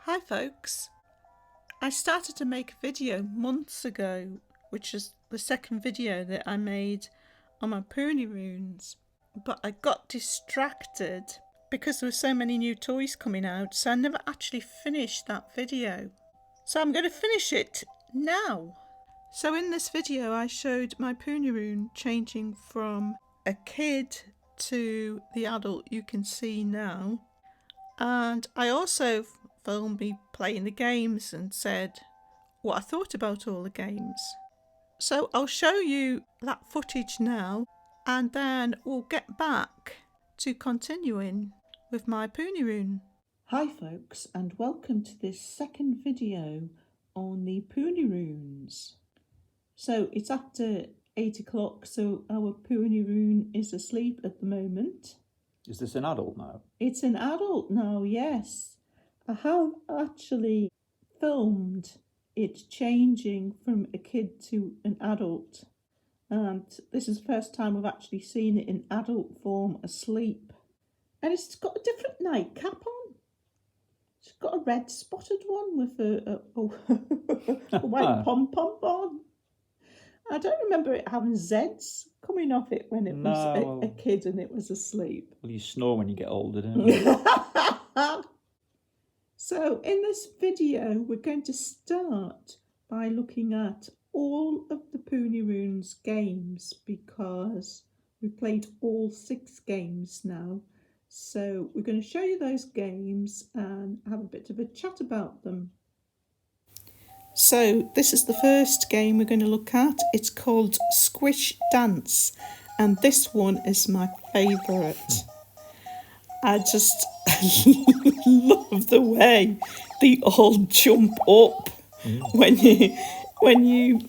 Hi folks, I started to make a video months ago, which is the second video that I made on my Punirunes, but I got distracted because there were so many new toys coming out, so I never actually finished that video. So I'm going to finish it now. So in this video I showed my Punirune changing from a kid to the adult you can see now, and I also filmed me playing the games and said what I thought about all the games. So I'll show you that footage now, and then we'll get back to continuing with my Punirune. Hi folks, and welcome to this second video on the Punirunes. So it's after 8 o'clock, so our Punirune is asleep at the moment. Is this an adult now? It's an adult now, yes. I have actually filmed it changing from a kid to an adult, and this is the first time I've actually seen it in adult form asleep. And it's got a different nightcap on. It's got a red spotted one with a white pom-pom on. I don't remember it having Zs coming off it when it was a kid and it was asleep. Well, you snore when you get older, don't you? So in this video, we're going to start by looking at all of the Punirunes games because we've played all 6 games now. So we're going to show you those games and have a bit of a chat about them. So this is the first game we're going to look at. It's called Squish Dance, and this one is my favourite. I just love the way they all jump up when you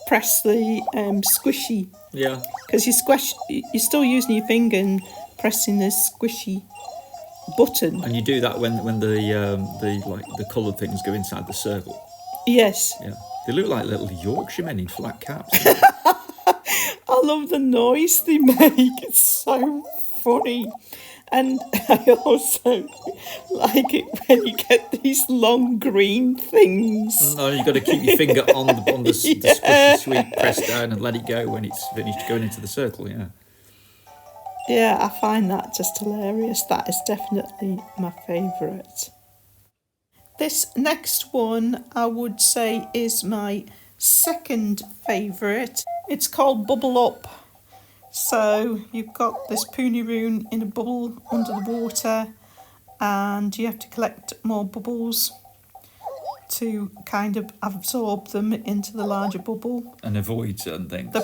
press the squishy. Yeah. Because you're still using your finger and pressing the squishy button. And you do that when the coloured things go inside the circle. Yes. Yeah. They look like little Yorkshiremen in flat caps. I love the noise they make. It's so funny. And I also like it when you get these long green things. No, you've got to keep your finger on the squishy sweet, press down and let it go when it's finished going into the circle, yeah. Yeah, I find that just hilarious. That is definitely my favourite. This next one I would say is my second favourite. It's called Bubble Up. So you've got this Punirune in a bubble under the water, and you have to collect more bubbles to kind of absorb them into the larger bubble. And avoid certain things.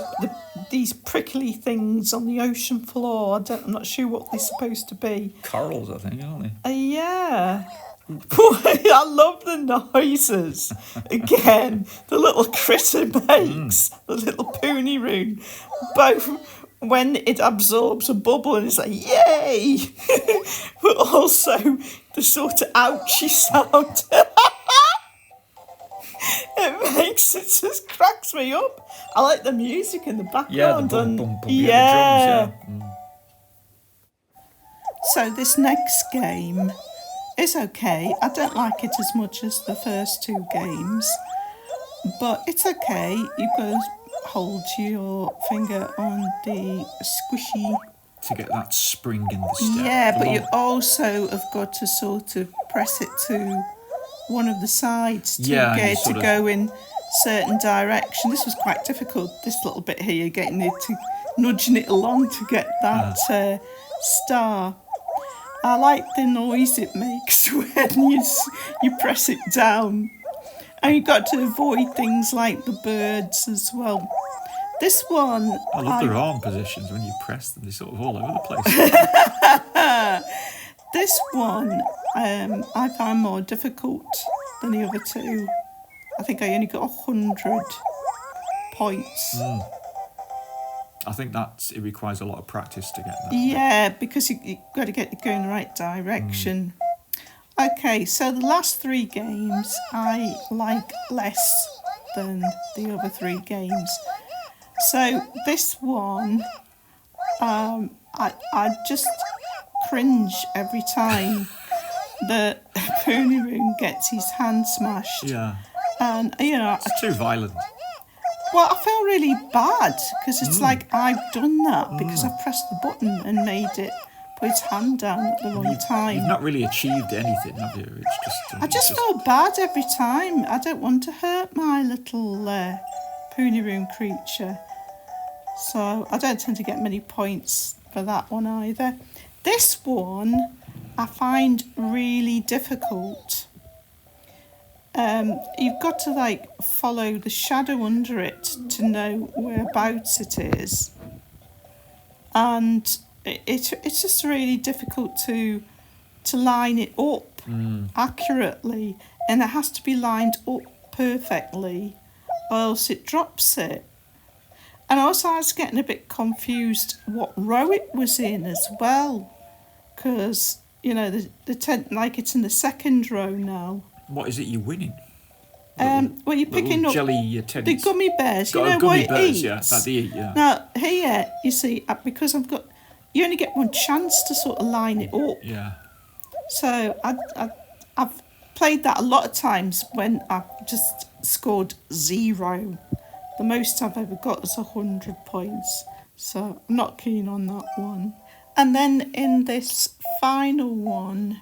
These prickly things on the ocean floor, I'm not sure what they're supposed to be. Corals, I think, aren't they? Yeah. I love the noises. Again, the little critter makes, the little Punirune, both when it absorbs a bubble and it's like, yay! But also the sort of ouchy sound. It makes it just cracks me up. I like the music in the background. Yeah, the boom, boom, boom. Yeah. The drums, yeah. So this next game is okay. I don't like it as much as the first 2 games, but it's okay. You've got to hold your finger on the squishy to get that spring in the step. Yeah, but you also have got to sort of press it to one of the sides to get it to go in certain direction. This was quite difficult, this little bit here, getting it to nudging it along to get that star. I like the noise it makes when you press it down. And you've got to avoid things like the birds as well. This one... I love their arm positions when you press them. They're sort of all over the place. This one I find more difficult than the other 2. I think I only got 100 points. I think it requires a lot of practice to get that. Yeah, because you've got to get it going in the right direction. Okay, so the last 3 games I like less than the other 3 games. So this one, I just cringe every time the Puniroon gets his hand smashed. Yeah. And, you know, It's too violent. well, I feel really bad because it's like I've done that because I pressed the button and made it put his hand down at the wrong time. You've not really achieved anything, have you? It's just. I just feel bad every time. I don't want to hurt my little Puniroon creature. So I don't tend to get many points for that one either. This one I find really difficult. You've got to like follow the shadow under it to know whereabouts it is, and it's just really difficult to line it up accurately, and it has to be lined up perfectly, or else it drops it. And also I was getting a bit confused what row it was in as well, because you know the tent, like it's in the second row now. What is it you're winning? Well, you're picking up jelly the gummy bears. You know gummy what bears, it eats. yeah, that they eat, yeah. Now here, you see, because you only get one chance to sort of line it up. Yeah. So I've played that a lot of times when I've just scored 0. The most I've ever got is 100 points. So I'm not keen on that one. And then in this final one,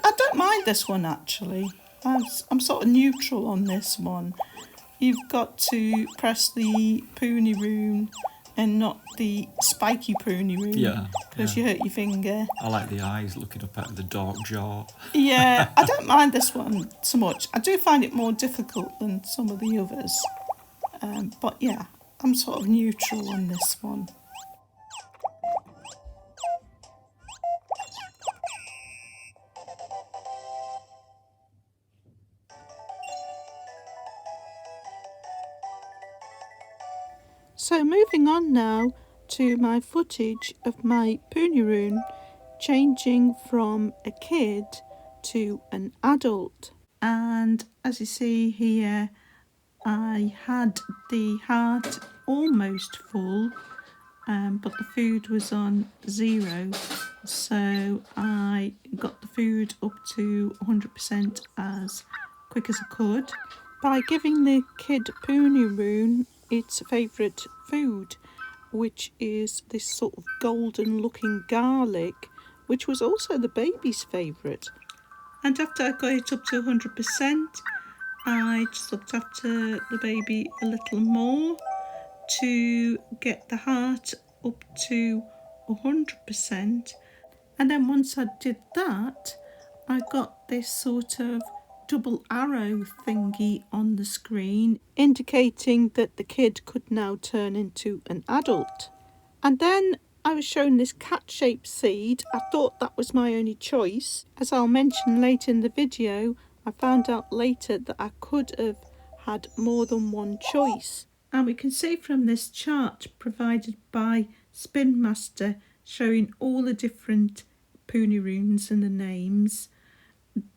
I don't mind this one actually. I'm sort of neutral on this one. You've got to press the Puniroon and not the spiky Puniroon. Yeah. Because you hurt your finger. I like the eyes looking up at the dark jaw. Yeah, I don't mind this one so much. I do find it more difficult than some of the others. But yeah, I'm sort of neutral on this one. So moving on now to my footage of my Puniroon changing from a kid to an adult. And as you see here, I had the heart almost full, but the food was on 0. So I got the food up to 100% as quick as I could by giving the kid Puniroon its favourite food, which is this sort of golden looking garlic, which was also the baby's favourite. And after I got it up to 100%, I just looked after the baby a little more to get the heart up to 100%. And then once I did that, I got this sort of double arrow thingy on the screen indicating that the kid could now turn into an adult. And then I was shown this cat-shaped seed. I thought that was my only choice. As I'll mention later in the video, I found out later that I could have had more than one choice. And we can see from this chart provided by Spin Master showing all the different Punirunes and the names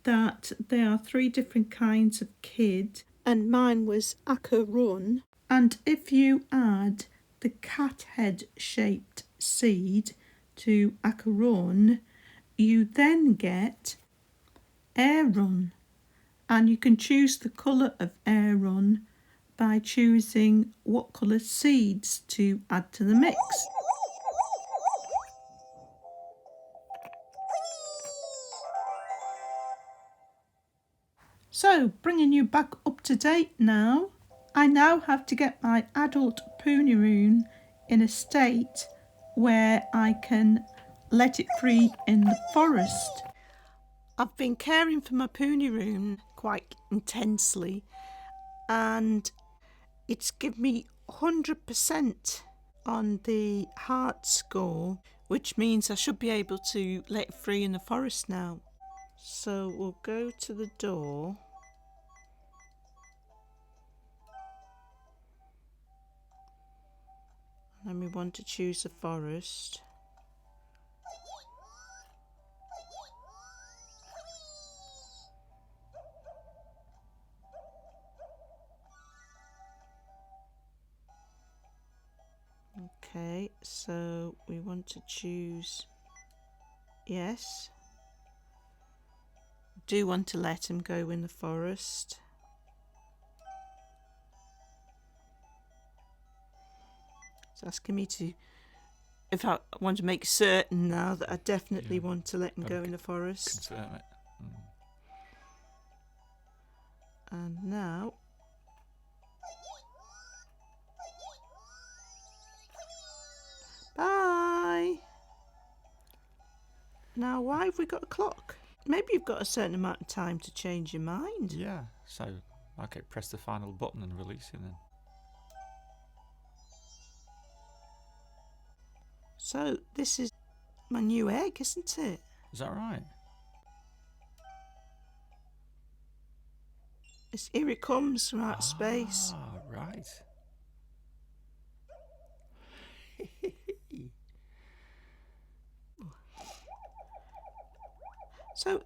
that there are 3 different kinds of kid, and mine was Acheron. And if you add the cat head shaped seed to Acheron, you then get Aeron, and you can choose the colour of Aeron by choosing what colour seeds to add to the mix. So, bringing you back up to date now, I now have to get my adult Puniroon in a state where I can let it free in the forest. I've been caring for my Puniroon quite intensely, and it's given me 100% on the heart score, which means I should be able to let it free in the forest now. So we'll go to the door. And we want to choose the forest. Okay, so we want to choose yes. do want to let him go in the forest. It's asking me to, if I want to make certain now that I definitely want to let him go in the forest. Confirm it. And now, bye. Now, why have we got a clock? Maybe you've got a certain amount of time to change your mind. Yeah, so, okay, press the final button and release him then. So, this is my new egg, isn't it? Is that right? Here it comes from outer space. Ah, right. So,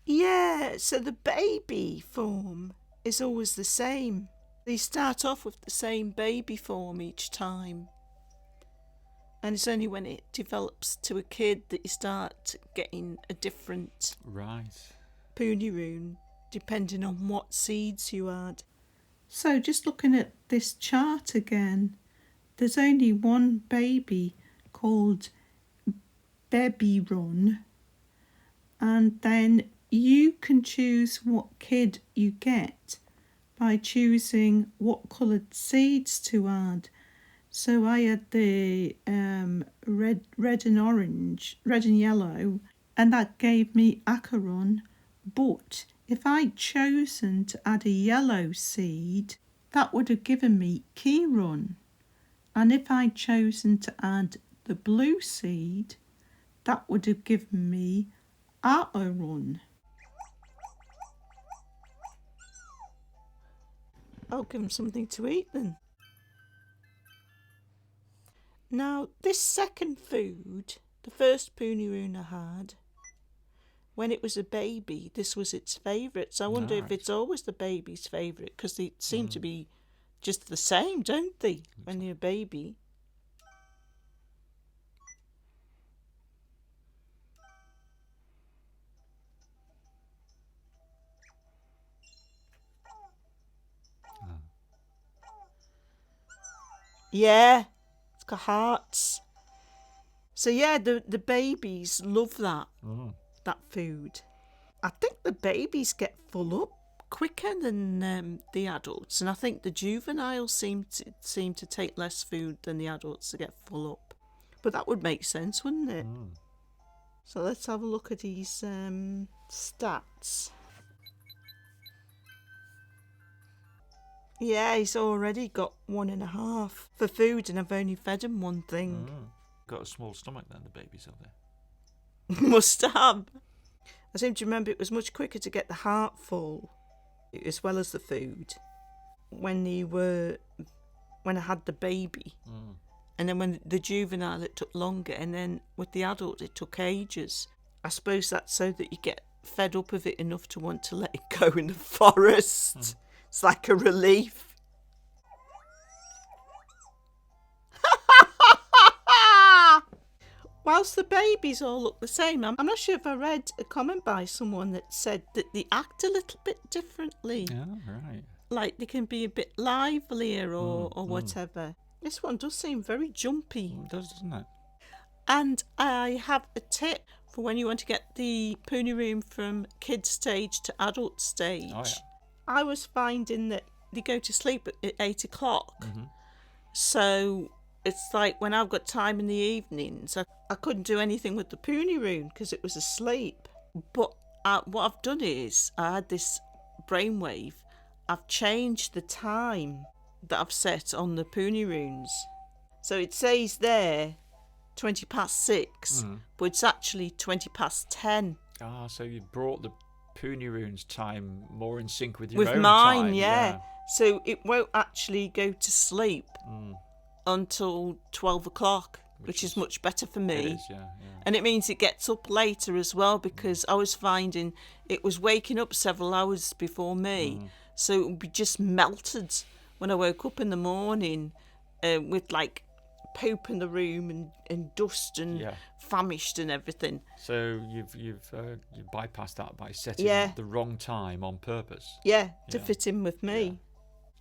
yeah, so the baby form is always the same. They start off with the same baby form each time. And it's only when it develops to a kid that you start getting a different Punirune, depending on what seeds you add. So just looking at this chart again, there's only one baby called Baby Run, and then you can choose what kid you get by choosing what coloured seeds to add. So I had the red and orange, red and yellow, and that gave me Acheron. But if I'd chosen to add a yellow seed, that would have given me Chiron. And if I'd chosen to add the blue seed, that would have given me Aeron. I'll give him something to eat then. Now, this second food, the first Punirune I had, when it was a baby, this was its favourite. So I wonder if it's always the baby's favourite, because they seem to be just the same, don't they, when you're a baby? Yeah, it's got hearts. So yeah, the babies love that food. I think the babies get full up quicker than the adults, and I think the juveniles seem to take less food than the adults to get full up. But that would make sense, wouldn't it? So let's have a look at his stats. Yeah, he's already got 1.5 for food, and I've only fed him one thing. Got a small stomach then, the babies have there. Must have. I seem to remember it was much quicker to get the heart full, as well as the food, when I had the baby. And then when the juvenile, it took longer, and then with the adult, it took ages. I suppose that's so that you get fed up of it enough to want to let it go in the forest. It's like a relief. Whilst the babies all look the same, I'm not sure if I read a comment by someone that said that they act a little bit differently. Oh, right. Like they can be a bit livelier or whatever. This one does seem very jumpy. It does, doesn't it? And I have a tip for when you want to get the Punirune from kid stage to adult stage. Oh, yeah. I was finding that they go to sleep at 8 o'clock. So it's like when I've got time in the evenings, I couldn't do anything with the Punirune because it was asleep. But what I've done is, I had this brainwave. I've changed the time that I've set on the Punirunes. So it says there 20 past 6, but it's actually 20 past 10. Ah, so you brought the Punirune's time more in sync with your own mine, time. yeah. So it won't actually go to sleep until 12 o'clock, which is much better for me. It is, yeah. And it means it gets up later as well, because I was finding it was waking up several hours before me. So it would be just melted when I woke up in the morning with like poop in the room and dust and famished and everything. So you've bypassed that by setting the wrong time on purpose. Yeah, to fit in with me. Yeah.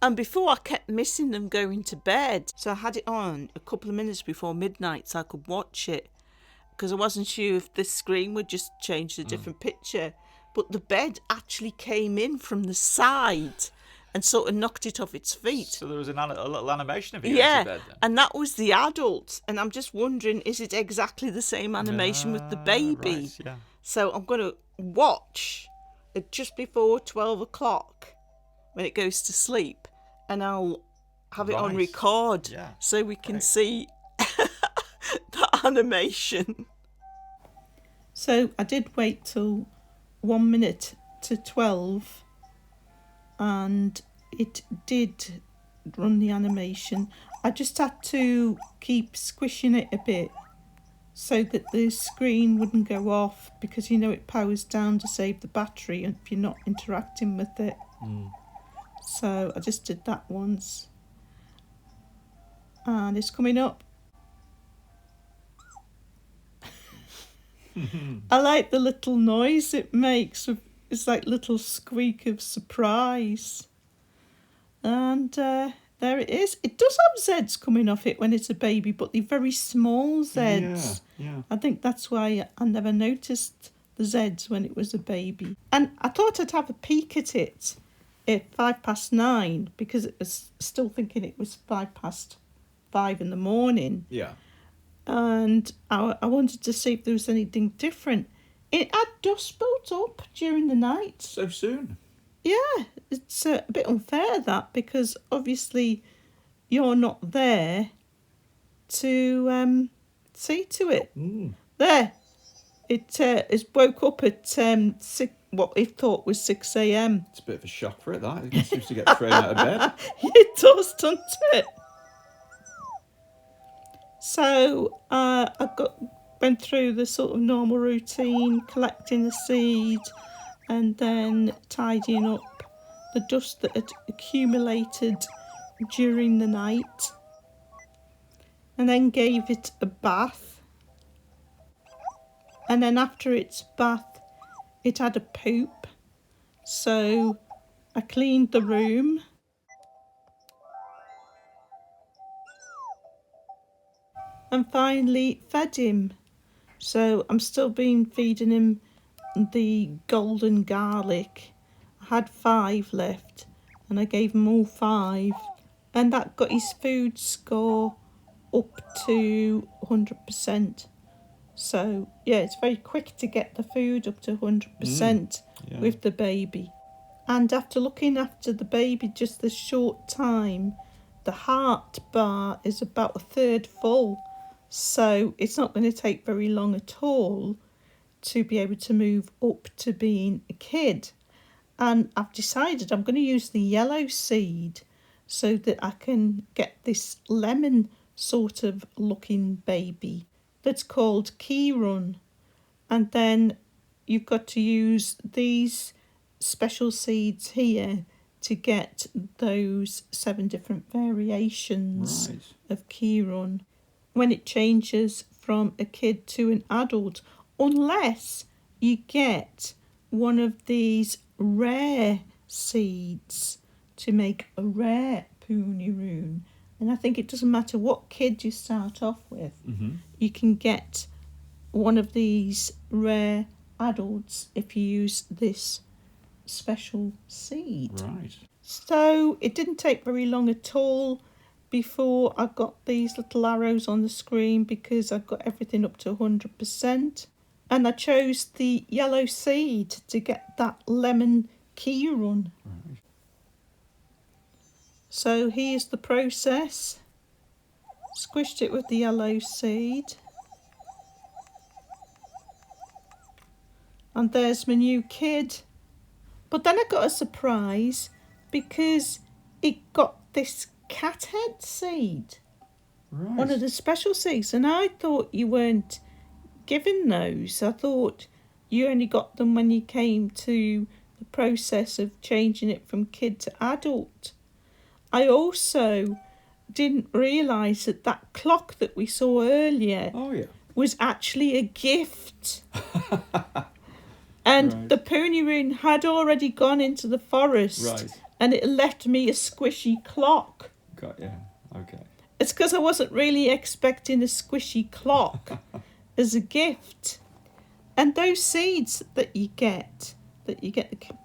And before, I kept missing them going to bed. So I had it on a couple of minutes before midnight so I could watch it, because I wasn't sure if the screen would just change to a different picture. But the bed actually came in from the side and sort of knocked it off its feet. So there was a little animation of you going to bed then? And that was the adult. And I'm just wondering, is it exactly the same animation with the baby? Right, yeah. So I'm going to watch it just before 12 o'clock when it goes to sleep. And I'll have it on record so we can see the animation. So I did wait till 1 minute to 12 and it did run the animation. I just had to keep squishing it a bit so that the screen wouldn't go off, because you know it powers down to save the battery if you're not interacting with it. So I just did that once and it's coming up. I like the little noise it makes. It's like little squeak of surprise. And there it is. It does have Zs coming off it when it's a baby, but they're very small Zs. Yeah. I think that's why I never noticed the Zs when it was a baby. And I thought I'd have a peek at it at 9:05, because it was still thinking it was 5:05 in the morning. Yeah. And I wanted to see if there was anything different. It had dust built up during the night. So soon? Yeah, it's a bit unfair that, because obviously you're not there to see to it. There, it is woke up at 6, what it thought was 6 a.m. It's a bit of a shock for it, that. It seems to get thrown out of bed. It does, doesn't it? So I went through the sort of normal routine, collecting the seed and then tidying up the dust that had accumulated during the night, and then gave it a bath. And then after its bath, it had a poop. So I cleaned the room. And finally fed him. So I'm still feeding him the golden garlic. I had 5 left and I gave him all 5. And that got his food score up to 100%. So yeah, it's very quick to get the food up to 100% with the baby. And after looking after the baby just a short time, the heart bar is about 1/3 full. So it's not going to take very long at all to be able to move up to being a kid. And I've decided I'm going to use the yellow seed so that I can get this lemon sort of looking baby that's called Punirunes. And then you've got to use these special seeds here to get those 7 different variations of Punirunes when it changes from a kid to an adult, unless you get one of these rare seeds to make a rare Punirune. And I think it doesn't matter what kid you start off with, you can get one of these rare adults if you use this special seed. Right. So it didn't take very long at all before I got these little arrows on the screen, because I got everything up to 100%. And I chose the yellow seed to get that lemon Punirunes. Right. So here's the process. Squished it with the yellow seed. And there's my new kid. But then I got a surprise, because it got this cat head seed. Right. One of the special seeds. And I thought you weren't given those. I thought you only got them when you came to the process of changing it from kid to adult. I also didn't realise that that clock that we saw earlier was actually a gift. And the Punirune had already gone into the forest and it left me a squishy clock. Okay. It's because I wasn't really expecting a squishy clock as a gift. And those seeds that you get the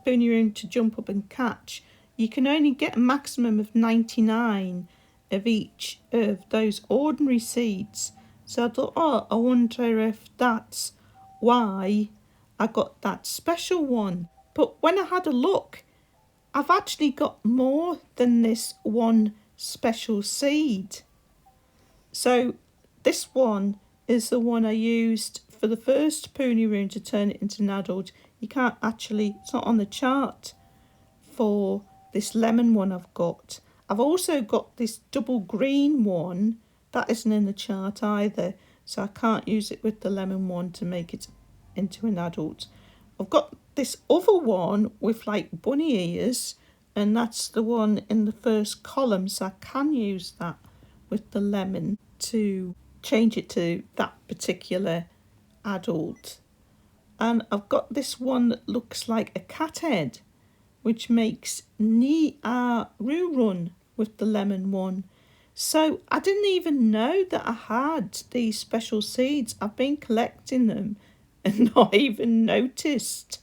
Punirune to jump up and catch, you can only get a maximum of 99 of each of those ordinary seeds. So I thought, I wonder if that's why I got that special one. But when I had a look, I've actually got more than this one special seed. So this one is the one I used for the first Punirune to turn it into an adult. You can't actually, it's not on the chart for this lemon one I've got. I've also got this double green one. That isn't in the chart either. So I can't use it with the lemon one to make it into an adult. I've got this other one with like bunny ears, and that's the one in the first column. So I can use that with the lemon to change it to that particular adult. And I've got this one that looks like a cat head, which makes Punirunes with the lemon one. So I didn't even know that I had these special seeds. I've been collecting them and not even noticed.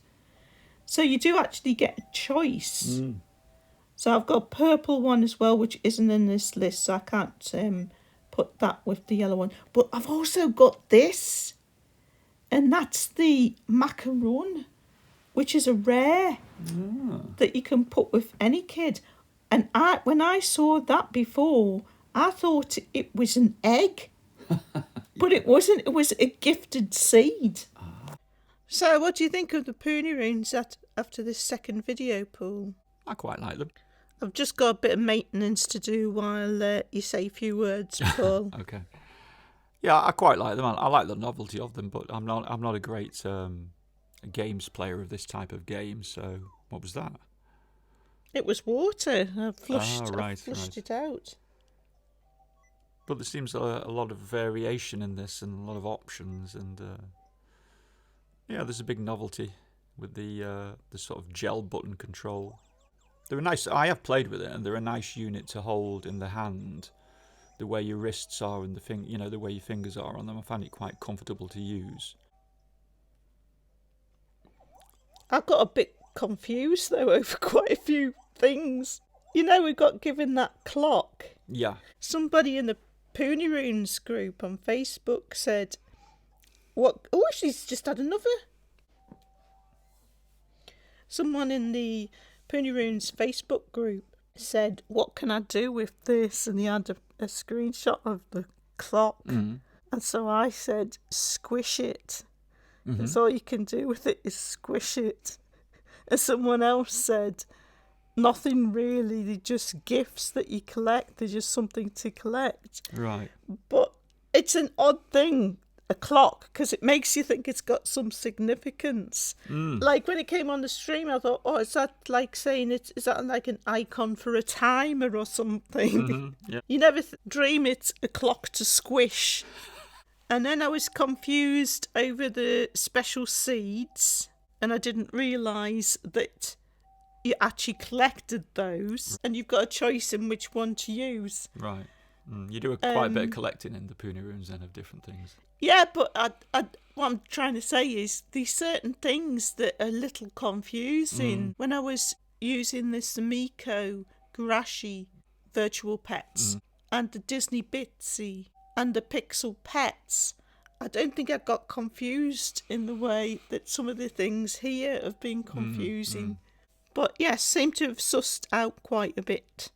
So you do actually get a choice. So I've got a purple one as well, which isn't in this list, so I can't put that with the yellow one. But I've also got this, and that's the macaron, which is a rare that you can put with any kid. And when I saw that before, I thought it was an egg, but it wasn't. It was a gifted seed. So what do you think of the Punirunes after this second video, Paul? I quite like them. I've just got a bit of maintenance to do while you say a few words, Paul. Okay. Yeah, I quite like them. I like the novelty of them, but I'm not a great games player of this type of game. So what was that? It was water. I flushed it out. But there seems a lot of variation in this and a lot of options, and there's a big novelty with the sort of gel button control. They're a nice. I have played with it, and they're a nice unit to hold in the hand. The way your wrists are and the way your fingers are on them, I find it quite comfortable to use. I got a bit confused though over quite a few things. We got given that clock. Yeah. Somebody in the Punirunes group on Facebook said, "What? Oh, she's just had another." Someone in the Punirunes Facebook group said, "What can I do with this?" And he had a screenshot of the clock. And so I said, "Squish it." That's all you can do with it is squish it. And someone else said, "Nothing really, they're just gifts that you collect, they're just something to collect." Right. But it's an odd thing, a clock, because it makes you think it's got some significance. Like when it came on the stream, I thought, is that like saying is that like an icon for a timer or something? Yeah. You never dream it's a clock to squish. And then I was confused over the special seeds, and I didn't realise that you actually collected those, and you've got a choice in which one to use. Right. You do quite a bit of collecting in the Punirunes then of different things. Yeah, but what I'm trying to say is there's certain things that are a little confusing. When I was using the Sumiko Gurashi Virtual Pets and the Disney Bitsy and the Pixel Pets, I don't think I got confused in the way that some of the things here have been confusing. But yes, seem to have sussed out quite a bit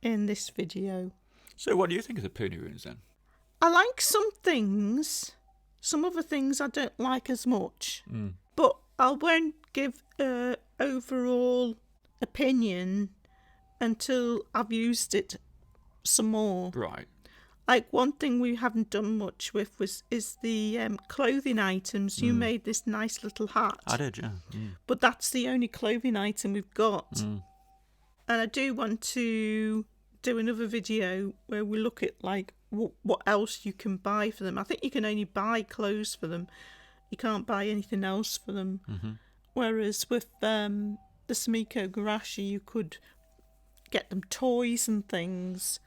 in this video. So what do you think of the Punirunes then? I like some things. Some other things I don't like as much. But I won't give an overall opinion until I've used it some more. Right. Like one thing we haven't done much with is the clothing items. You made this nice little hat. I did, yeah. But that's the only clothing item we've got. And I do want to do another video where we look at like what else you can buy for them. I think you can only buy clothes for them. You can't buy anything else for them. Mm-hmm. Whereas with the Sumiko Garashi, you could get them toys and things,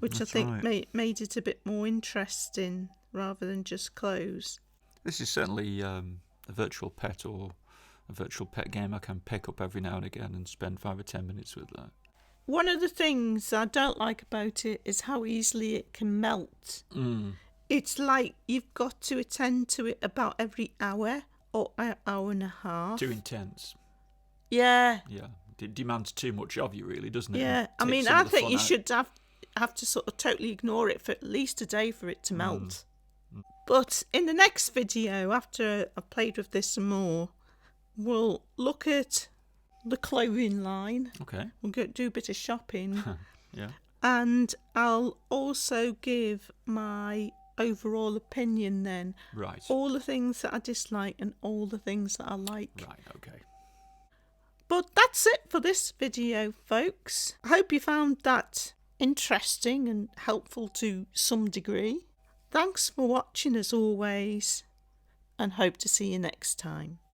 which I think made it a bit more interesting rather than just clothes. This is certainly a virtual pet or a virtual pet game I can pick up every now and again and spend 5 or 10 minutes with that. One of the things I don't like about it is how easily it can melt. It's like you've got to attend to it about every hour or an hour and a half. Too intense. Yeah. Yeah. It demands too much of you, really, doesn't it? Yeah. I mean, I think you should have to sort of totally ignore it for at least a day for it to melt. But in the next video, after I've played with this some more, we'll look at the clothing line. Okay. We'll go do a bit of shopping. Yeah. And I'll also give my overall opinion then. Right. All the things that I dislike and all the things that I like. Right, okay. But that's it for this video, folks. I hope you found that interesting and helpful to some degree. Thanks for watching as always, and hope to see you next time.